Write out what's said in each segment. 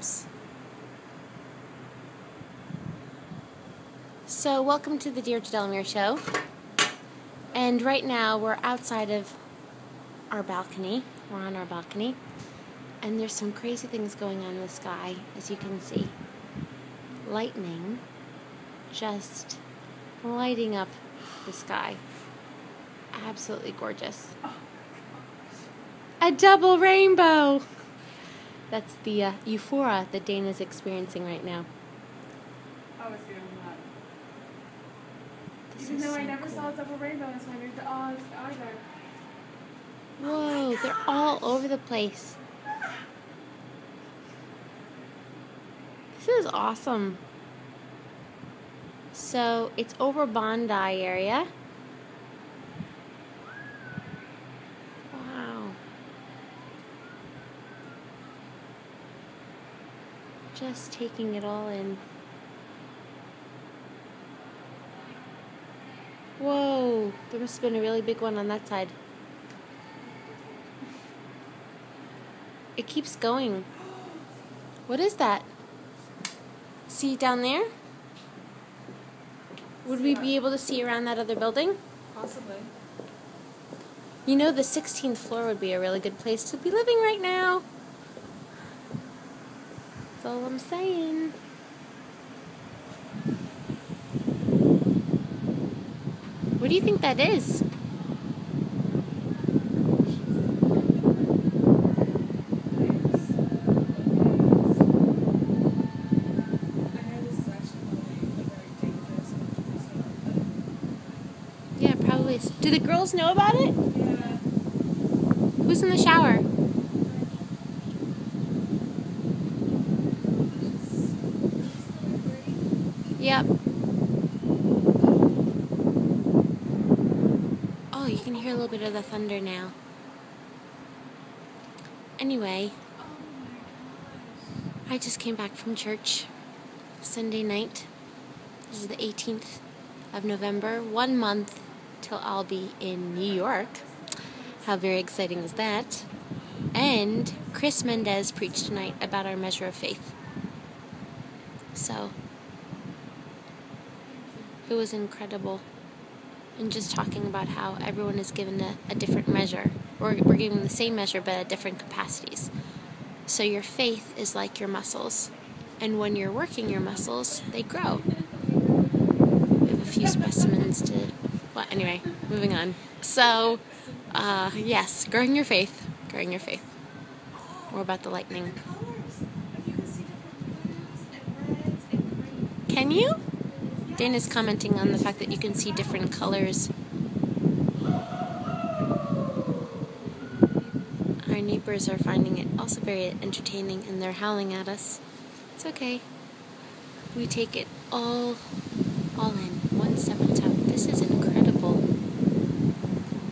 Oops. So welcome to the Deirdre Delamere show. And right now we're outside of our balcony. We're on our balcony. And there's some crazy things going on in the sky, as you can see. Lightning just lighting up the sky. Absolutely gorgeous. A double rainbow! That's the euphoria that Dana's experiencing right now. I was feeling that. This Even is though so I never cool. saw a double rainbow, I was wondering either. Whoa, they're all over the place. This is awesome. So it's over Bondi area. Wow. Just taking it all in. Whoa, there must have been a really big one on that side. It keeps going. What is that? See down there? Would we be able to see around that other building? Possibly. You know, the 16th floor would be a really good place to be living right now. That's all I'm saying. What do you think that is? Yeah, probably. Do the girls know about it? Yeah. Who's in the shower? Yep. Oh, you can hear a little bit of the thunder now. Anyway, I just came back from church Sunday night. This is the 18th of November. 1 month till I'll be in New York. How very exciting is that? And Chris Mendez preached tonight about our measure of faith. So, it was incredible. And just talking about how everyone is given a different measure. We're given the same measure but at different capacities. So your faith is like your muscles. And when you're working your muscles, they grow. We have a few specimens to... Well, anyway, moving on. So, yes, growing your faith. Growing your faith. More about the lightning. Can you? Dana's commenting on the fact that you can see different colors. Our neighbors are finding it also very entertaining, and they're howling at us. It's okay. We take it all in, one step at a time. This is incredible.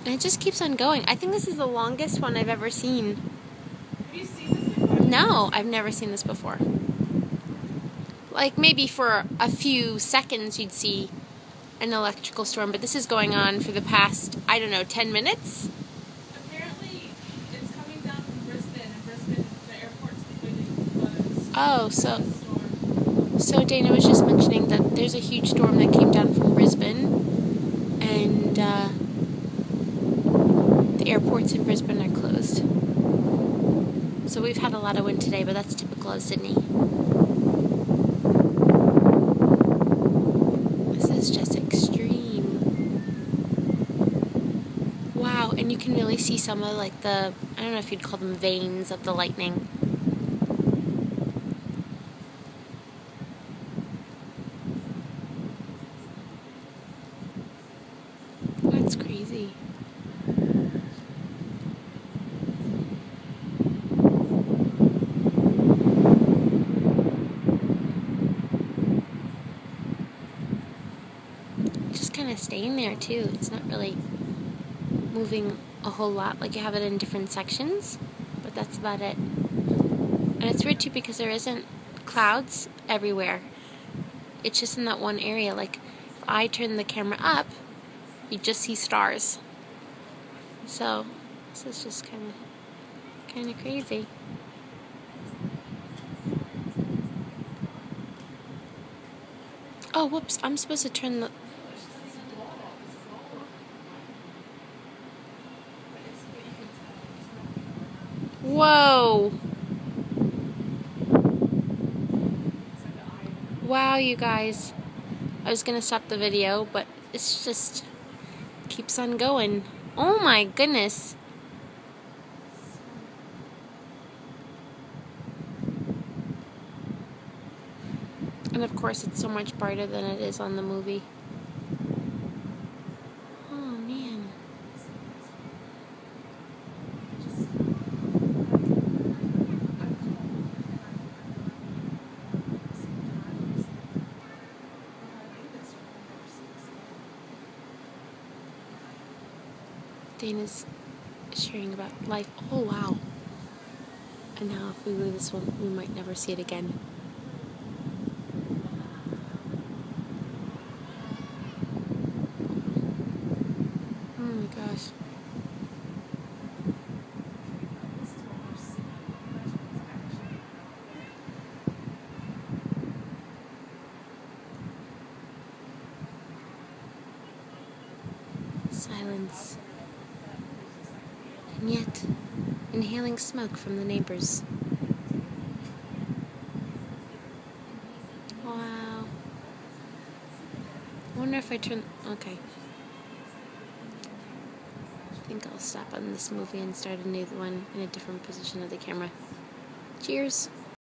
And it just keeps on going. I think this is the longest one I've ever seen. Have you seen this before? No, I've never seen this before. Like maybe for a few seconds you'd see an electrical storm, but this is going on for the past, I don't know, 10 minutes? Apparently, it's coming down from Brisbane, and Brisbane, the airport's completely closed. Oh, Storm. so Dana was just mentioning that there's a huge storm that came down from Brisbane, and the airports in Brisbane are closed. So we've had a lot of wind today, but that's typical of Sydney. This is just extreme. Wow, and you can really see some of like the, I don't know if you'd call them veins of the lightning. That's crazy. Just kind of staying there too. It's not really moving a whole lot. Like you have it in different sections, but that's about it. And it's weird too because there isn't clouds everywhere. It's just in that one area. Like if I turn the camera up, you just see stars. So this is just kind of crazy. Oh, whoops. I'm supposed to turn the... Whoa! Wow, you guys. I was gonna stop the video, but it's just keeps on going. Oh my goodness. And of course, it's so much brighter than it is on the movie. Oh man. Dana's sharing about life. Oh wow. And now if we leave this one, we might never see it again. Oh my gosh. Silence. And yet, inhaling smoke from the neighbors. Wow. I wonder if I turn... Okay. I think I'll stop on this movie and start a new one in a different position of the camera. Cheers!